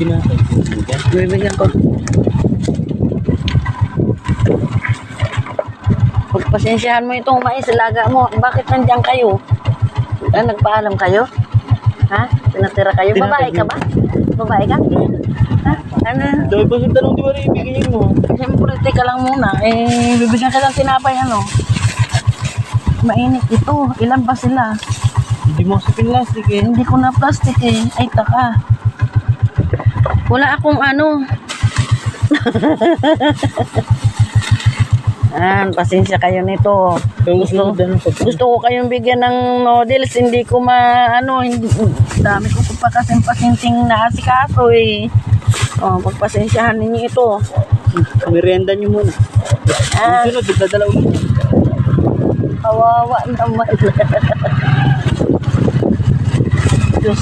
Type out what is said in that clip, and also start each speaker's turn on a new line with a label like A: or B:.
A: tinapay.
B: Bibigyan ko. Pagpasensyahan mo itong mais, laga mo. Bakit nandiyan kayo? Nagpaalam kayo? Ha? Pinatira kayo? Babae ka ba? Babae ka? Ha? Ano?
A: Dahil ba yung tanong di ba rin ibigay mo?
B: Siyempre, teka lang muna. Bibigyan ka ng tinapay, ano? Mainit ito. Ilan ba sila?
A: Hindi mo kasi pinlastic eh.
B: Hindi ko na plastic eh. Ay, taka. Wala akong ano. Pasensya kayo nito. Gusto ko kayong bigyan ng noodles. Hindi ko dami ko pa kasing pasinting naasikaso eh. Pagpasensyahan ninyo ito.
A: Merienda nyo muna. Sunod, dadala ulit.
B: Kawawa naman.